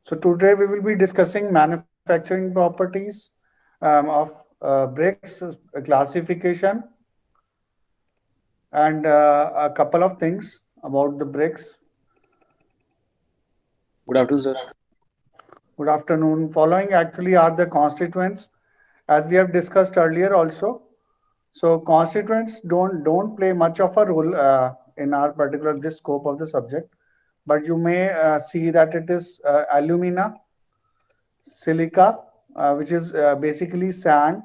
So today we will be discussing manufacturing properties of bricks, classification, and a couple of things about the bricks. Good afternoon, sir. Good afternoon. Following actually are the constituents, as we have discussed earlier also. So constituents don't play much of a role in our particular this scope of the subject, but you may see that it is alumina, silica, which is basically sand.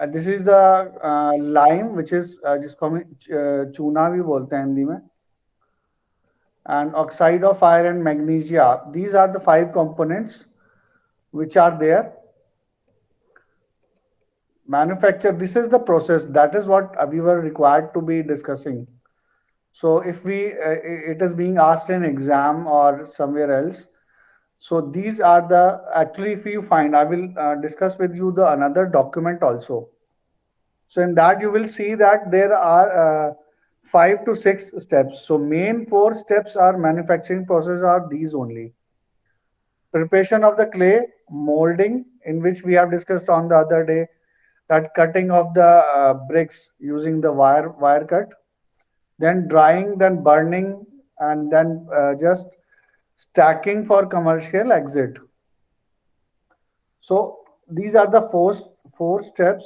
This is the lime, which is जिसको हम चूना भी बोलते हैं हिंदी में, and oxide of iron, magnesia. These are the five components which are there. Manufacture. This is the process. That is what we were required to be discussing. So if it is being asked in exam or somewhere else. So these are the actually if you find, I will discuss with you the another document also. So in that you will see that there are 5 to 6 steps. So main 4 steps are manufacturing process are these only. Preparation of the clay, molding, in which we have discussed on the other day, that cutting of the bricks using the wire cut, then drying, then burning, and then just stacking for commercial exit. So these are the four steps: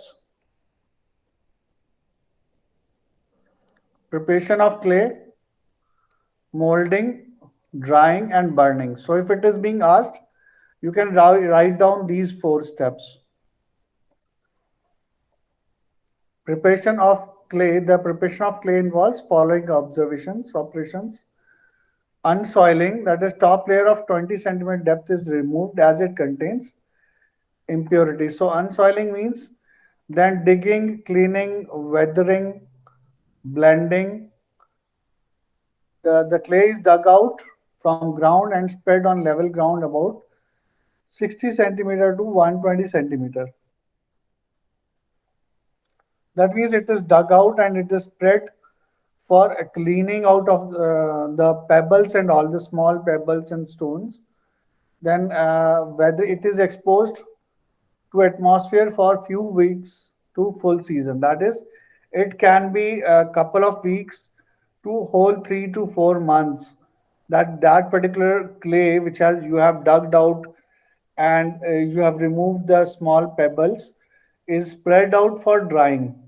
preparation of clay, molding, drying, and burning. So if it is being asked, you can write down these 4 steps. Preparation of clay. The preparation of clay involves following observations, operations. Unsoiling, that is top layer of 20 centimeter depth is removed as it contains impurities. So unsoiling means then digging, cleaning, weathering, blending. The clay is dug out from ground and spread on level ground about 60 centimeter to 120 centimeter. That means it is dug out and it is spread for a cleaning out of the pebbles and all the small pebbles and stones. Then whether it is exposed to atmosphere for few weeks to full season. That is, it can be a couple of weeks to whole 3 to 4 months. That particular clay which has you have dug out and you have removed the small pebbles is spread out for drying.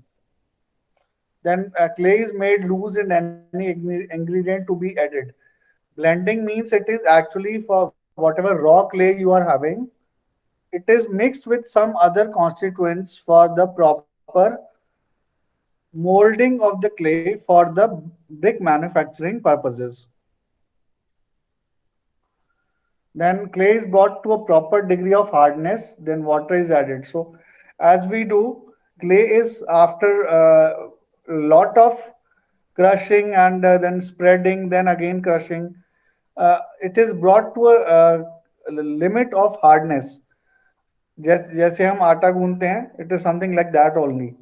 Then clay is made loose in any ingredient to be added. Blending means it is actually for whatever raw clay you are having, it is mixed with some other constituents for the proper molding of the clay for the brick manufacturing purposes. Then clay is brought to a proper degree of hardness, then water is added. So as we do, clay is after a lot of crushing and then spreading, then again crushing. It is brought to a limit of hardness. जैसे हम आटा गूंथते हैं, it is something like that only.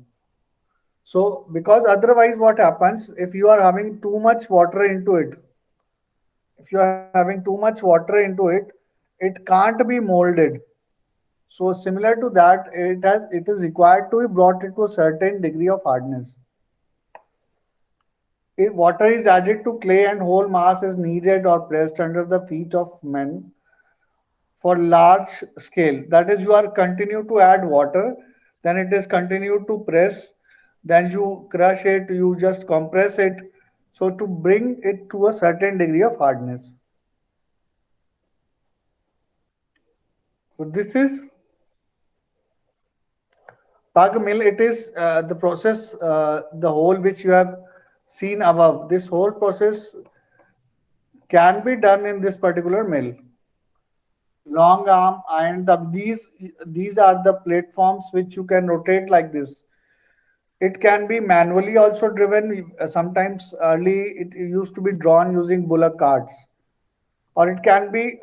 So because otherwise what happens if you are having too much water into it, if you are having too much water into it, it can't be molded. So similar to that, it is required to be brought into a certain degree of hardness. If water is added to clay and whole mass is kneaded or pressed under the feet of men for large scale, that is you are continue to add water, then it is continue to press, then you crush it, you just compress it, so to bring it to a certain degree of hardness. So this is pug mill. It is the process, the whole which you have seen above. This whole process can be done in this particular mill. Long arm and these are the platforms which you can rotate like this. It can be manually also driven. Sometimes early it used to be drawn using bullock carts, or it can be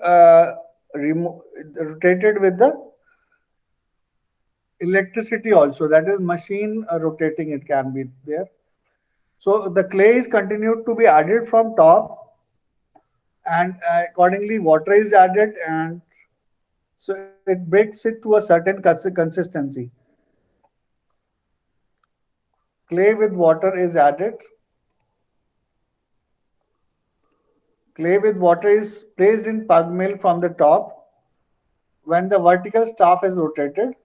rotated with the electricity also. That is machine rotating. It can be there. So the clay is continued to be added from top, and accordingly water is added, and so it brings it to a certain consistency. Clay with water is added. Clay with water is placed in pug mill from the top. When the vertical staff is rotated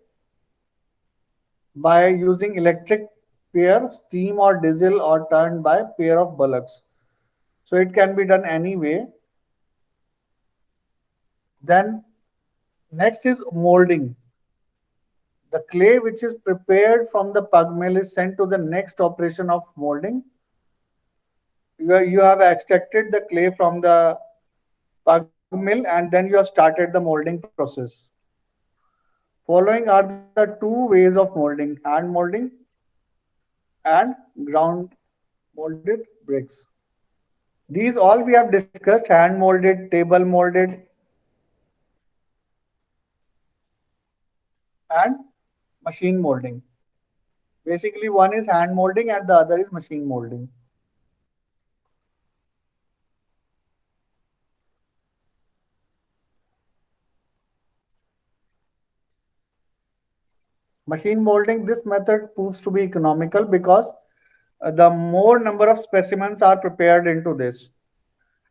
by using electric pair, steam or diesel, or turned by pair of bullocks. So it can be done anyway. Then next is molding. The clay which is prepared from the pug mill is sent to the next operation of molding. You have extracted the clay from the pug mill, and then you have started the molding process. Following are the two ways of molding: hand molding and ground molded bricks. These all we have discussed: hand molded, table molded, and machine molding. Basically, one is hand molding and the other is machine molding. Machine molding, this method proves to be economical because the more number of specimens are prepared into this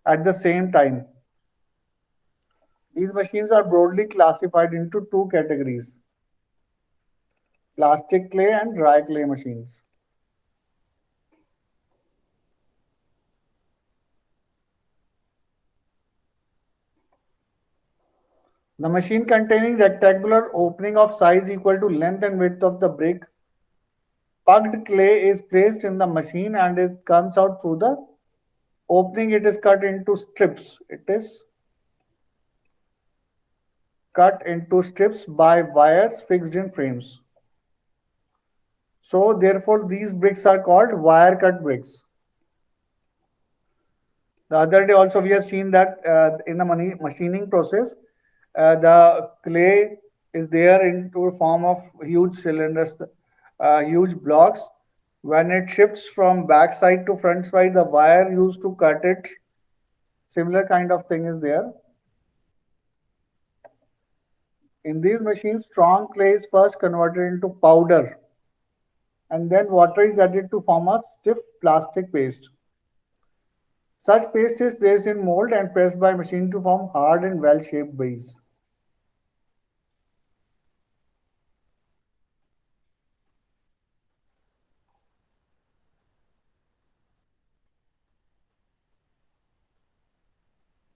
at the same time. These machines are broadly classified into two categories: plastic clay and dry clay machines. The machine containing rectangular opening of size equal to length and width of the brick. Pugged clay is placed in the machine and it comes out through the opening. It is cut into strips. It is cut into strips by wires fixed in frames. So therefore these bricks are called wire cut bricks. The other day also we have seen that in the machining process, the clay is there into a form of huge cylinders, huge blocks. When it shifts from back side to front side, the wire used to cut it. Similar kind of thing is there. In these machines, strong clay is first converted into powder, and then water is added to form a stiff plastic paste. Such paste is placed in mold and pressed by machine to form hard and well-shaped base.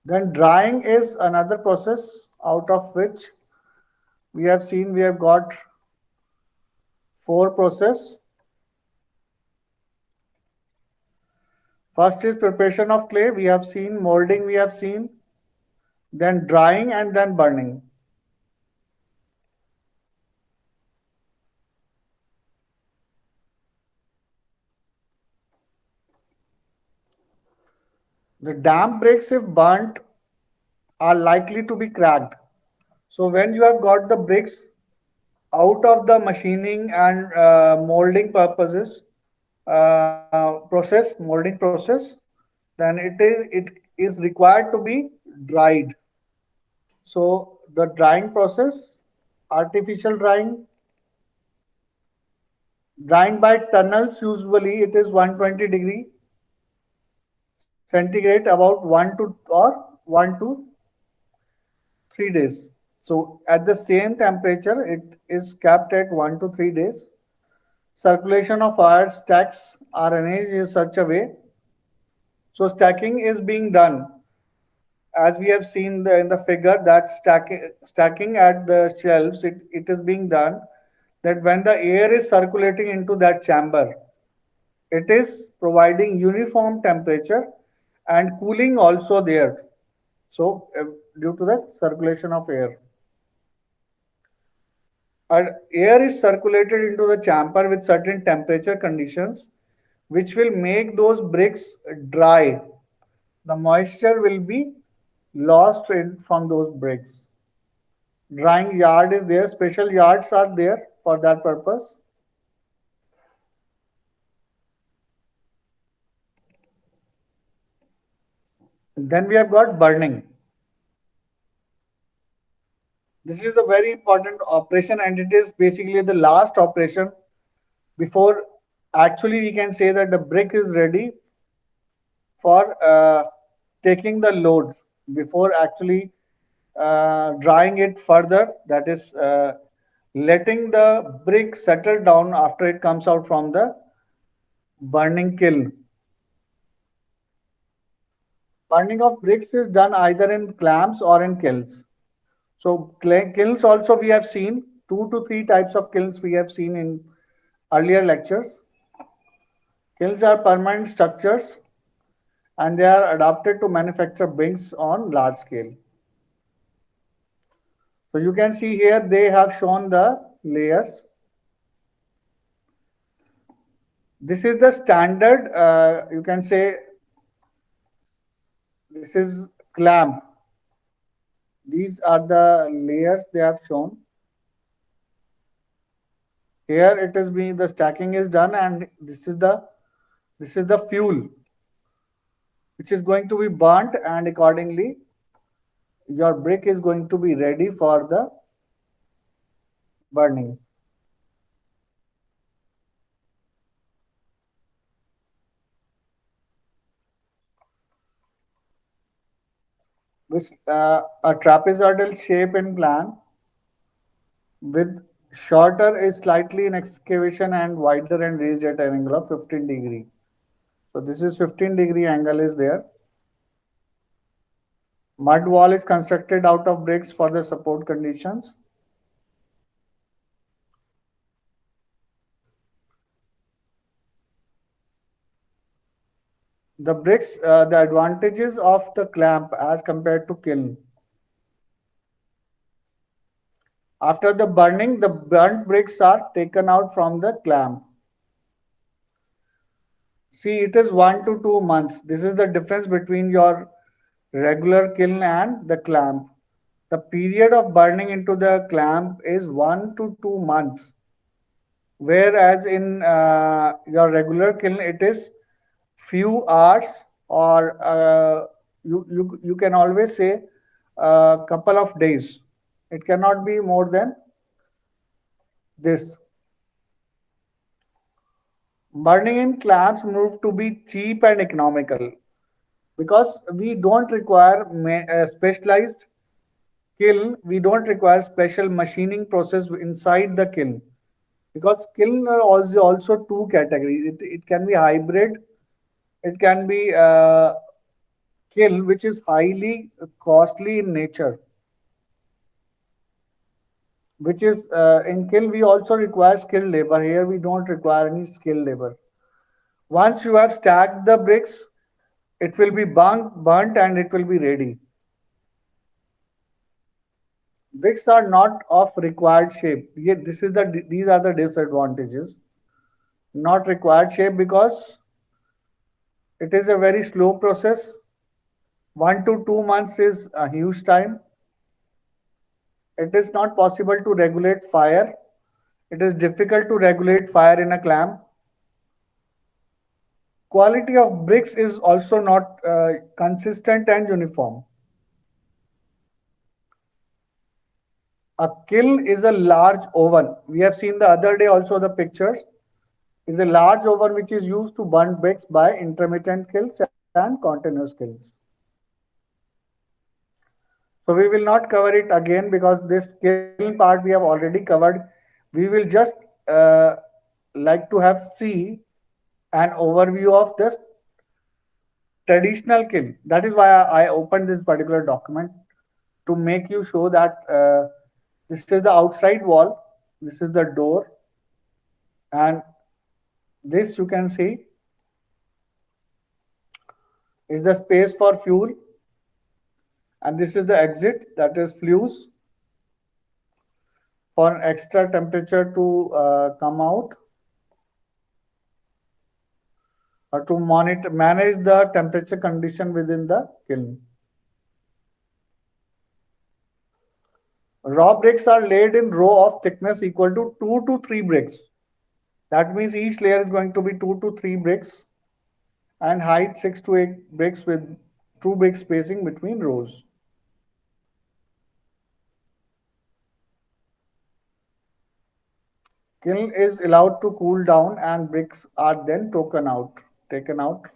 Then drying is another process, out of which we have seen we have got four process. First is preparation of clay, we have seen molding, we have seen, then drying and then burning. The damp bricks, if burnt, are likely to be cracked. So when you have got the bricks out of the machining and molding purposes molding process, then it is required to be dried. So the drying process, artificial drying by tunnels, usually it is 120 degree centigrade, about 1 to 3 days. So at the same temperature, it is kept at 1 to 3 days. Circulation of air stacks are arranged in such a way. So stacking is being done, as we have seen in the figure, that stacking at the shelves, it is being done that when the air is circulating into that chamber, it is providing uniform temperature and cooling also there. So due to the circulation of air. Air is circulated into the chamber with certain temperature conditions, which will make those bricks dry. The moisture will be lost from those bricks. Drying yard is there, special yards are there for that purpose. Then we have got burning. This is a very important operation, and it is basically the last operation before actually we can say that the brick is ready for taking the load, before actually drying it further, that is letting the brick settle down after it comes out from the burning kiln. Burning of bricks is done either in clamps or in kilns. So kilns also we have seen, two to three types of kilns we have seen in earlier lectures. Kilns are permanent structures and they are adapted to manufacture bricks on large scale. So you can see here they have shown the layers. This is the standard, you can say this is clamp. These are the layers they have shown. Here it is being the stacking is done, and this is the fuel which is going to be burnt, and accordingly your brick is going to be ready for the burning. This a trapezoidal shape in plan with shorter is slightly in excavation and wider and raised at an angle of 15 degree. So this is 15-degree angle is there. Mud wall is constructed out of bricks for the support conditions. The bricks, the advantages of the clamp as compared to kiln. After the burning, the burnt bricks are taken out from the clamp. See, it is 1 to 2 months. This is the difference between your regular kiln and the clamp. The period of burning into the clamp is 1 to 2 months, whereas in your regular kiln it is few hours, or you can always say a couple of days. It cannot be more than this. Burning in clamps moved to be cheap and economical because we don't require specialized kiln. We don't require special machining process inside the kiln, because kiln are also two categories. It can be hybrid, it can be kiln which is highly costly in nature, which is in kiln we also require skilled labor. Here we don't require any skilled labor. Once you have stacked the bricks, it will be burnt and it will be ready. Bricks are not of required shape. These are the disadvantages. Not required shape because it is a very slow process. 1 to 2 months is a huge time. It is not possible to regulate fire. It is difficult to regulate fire in a clamp. Quality of bricks is also not consistent and uniform. A kiln is a large oven. We have seen the other day also the pictures. Is a large oven which is used to burn bricks by intermittent kilns and continuous kilns. So we will not cover it again because this kiln part we have already covered. We will just uh, like to have see an overview of this traditional kiln. That is why I opened this particular document to make you show that this is the outside wall, this is the door, and this you can see is the space for fuel, and this is the exit, that is flues for an extra temperature to come out, or to monitor manage the temperature condition within the kiln. Raw bricks are laid in row of thickness equal to 2 to 3 bricks. That means each layer is going to be 2 to 3 bricks and height 6 to 8 bricks with too big spacing between rows. Kiln is allowed to cool down and bricks are then taken out.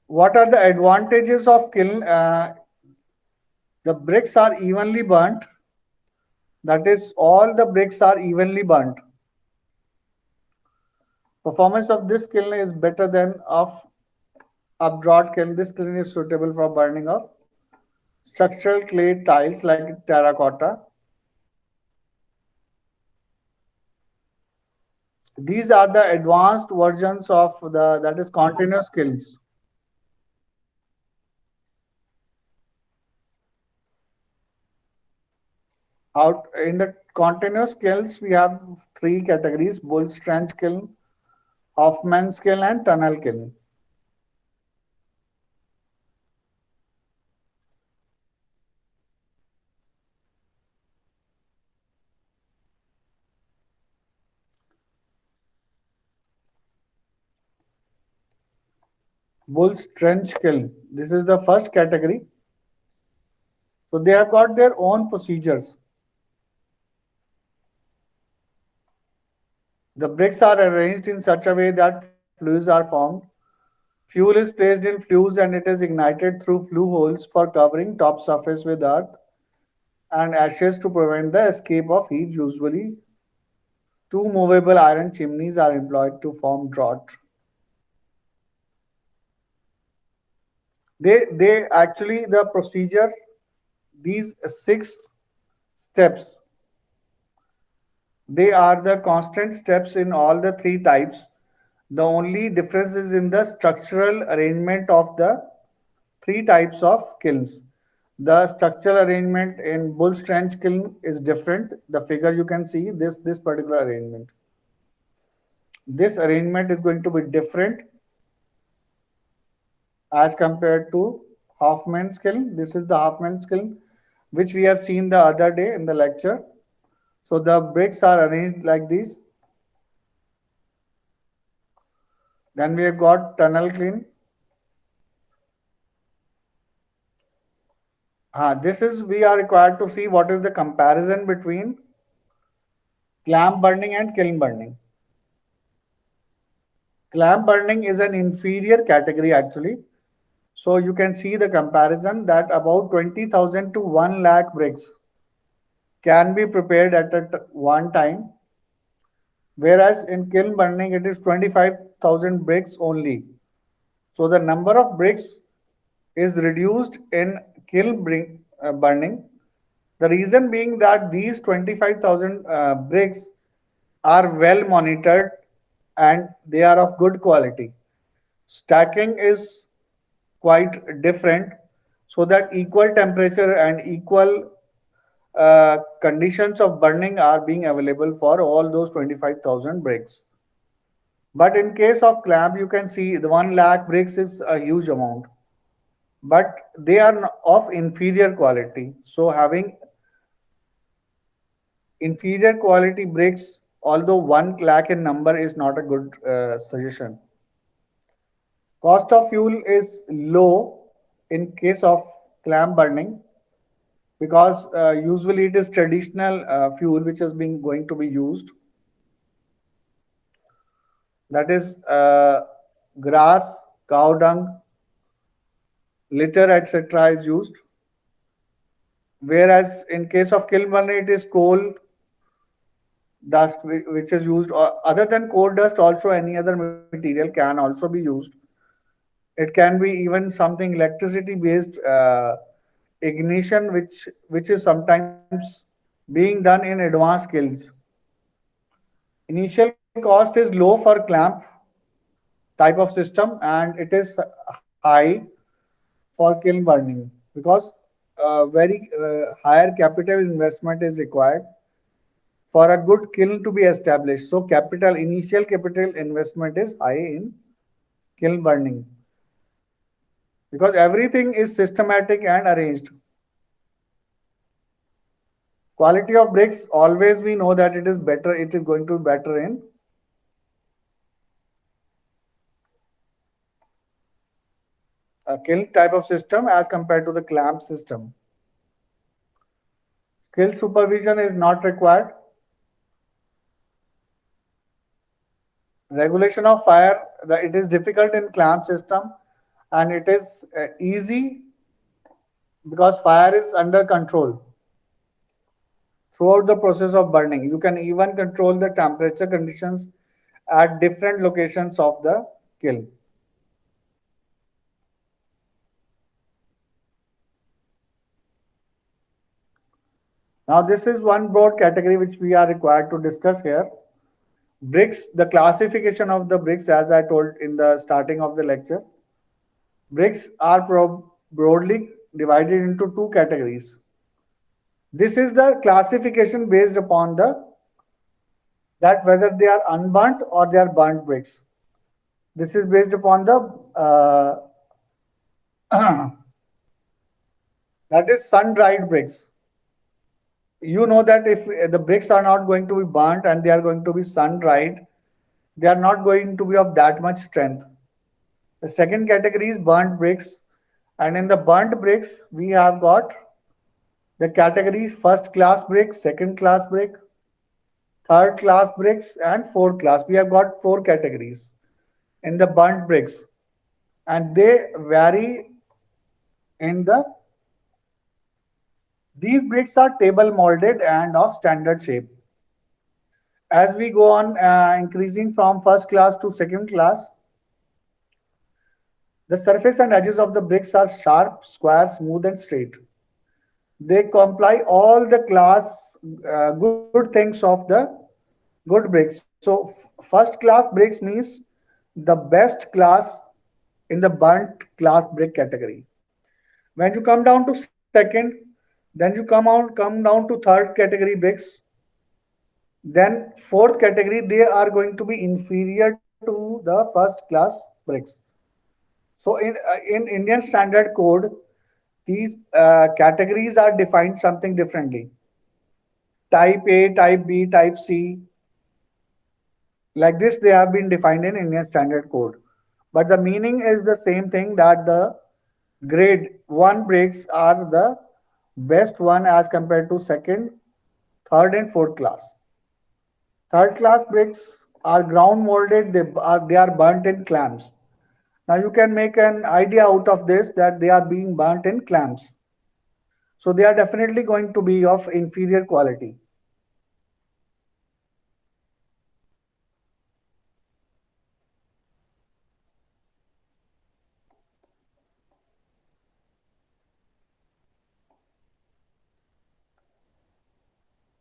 What are the advantages of kiln? The bricks are evenly burnt. That is, all the bricks are evenly burnt. Performance of this kiln is better than of updraft kiln. This kiln is suitable for burning of structural clay tiles like terracotta. These are the advanced versions of the that is continuous kilns. Out in the continuous kilns, we have three categories: Bull's trench kiln, Hoffman's kiln, and tunnel kiln. Bull's trench kiln. This is the first category. So they have got their own procedures. The bricks are arranged in such a way that flues are formed. Fuel is placed in flues and it is ignited through flue holes for covering top surface with earth and ashes to prevent the escape of heat. Usually, two movable iron chimneys are employed to form draught. They actually the procedure, these six steps, they are the constant steps in all the three types. The only difference is in the structural arrangement of the three types of kilns. The structural arrangement in Bull's trench kiln is different. The figure you can see this particular arrangement. This arrangement is going to be different as compared to Hoffman's kiln. This is the Hoffman's kiln, which we have seen the other day in the lecture. So the bricks are arranged like this. Then we have got tunnel kiln. This is we are required to see what is the comparison between clamp burning and kiln burning. Clamp burning is an inferior category actually. So you can see the comparison that about 20,000 to 1 lakh bricks can be prepared at one time, whereas in kiln burning it is 25,000 bricks only. So the number of bricks is reduced in burning. The reason being that these 25,000 bricks are well monitored and they are of good quality. Stacking is quite different so that equal temperature and equal conditions of burning are being available for all those 25,000 bricks. But in case of clamp, you can see the 1 lakh bricks is a huge amount, but they are of inferior quality. So having inferior quality bricks, although 1 lakh in number, is not a good suggestion. Cost of fuel is low in case of clamp burning because usually it is traditional fuel which is being going to be used. That is grass, cow dung, litter, etc. is used. Whereas in case of kiln burning, it is coal dust which is used. Other than coal dust, also any other material can also be used. It can be even something electricity based ignition which is sometimes being done in advanced kilns. Initial cost is low for clamp type of system and it is high for kiln burning because very higher capital investment is required for a good kiln to be established. So initial capital investment is high in kiln burning because everything is systematic and arranged. Quality of bricks, always we know that it is better, it is going to be better in kiln type of system as compared to the clamp system. Skill supervision is not required. Regulation of fire, it is difficult in clamp system, and it is easy because fire is under control throughout the process of burning. You can even control the temperature conditions at different locations of the kiln. Now, this is one broad category which we are required to discuss here. Bricks, the classification of the bricks, as I told in the starting of the lecture. Bricks are broadly divided into two categories. This is the classification based upon the that whether they are unburnt or they are burnt bricks. This is based upon the that is sun-dried bricks. You know that if the bricks are not going to be burnt and they are going to be sun-dried, they are not going to be of that much strength. The second category is burnt bricks, and in the burnt bricks we have got the categories first class brick, second class brick, third class bricks, and fourth class. We have got four categories in the burnt bricks, and they vary in the these bricks are table molded and of standard shape. As we go on increasing from first class to second class, the surface and edges of the bricks are sharp, square, smooth, and straight. They comply all the class good things of the good bricks. So first class bricks means the best class in the burnt class brick category. When you come down to second, then you come down to third category bricks. Then fourth category, they are going to be inferior to the first class bricks. So in Indian Standard Code, these categories are defined something differently. Type A, Type B, Type C. Like this, they have been defined in Indian Standard Code. But the meaning is the same thing, that the grade 1 bricks are the best one as compared to second, third, and fourth class. Third class bricks are ground molded, they are burnt in clamps. Now you can make an idea out of this that they are being burnt in clamps. So they are definitely going to be of inferior quality.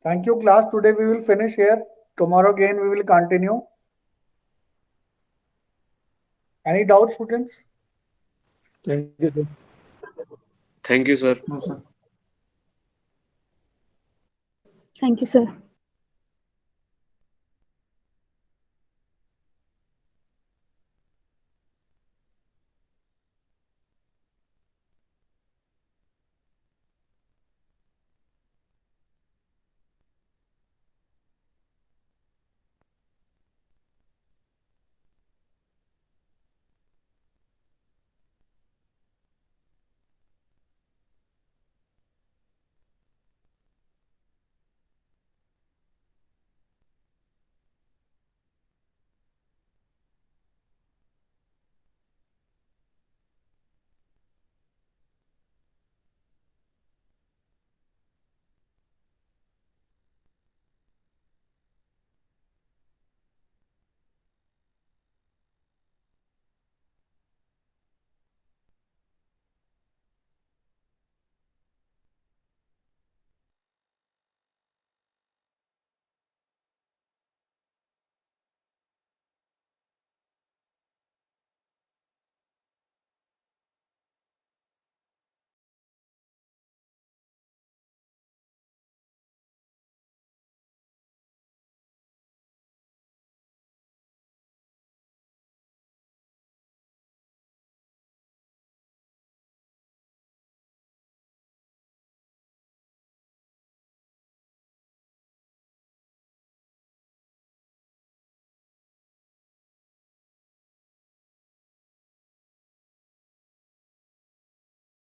Thank you, class. Today we will finish here. Tomorrow again we will continue. Any doubts, students? Thank you, sir. Thank you, sir. No, sir. Thank you, sir.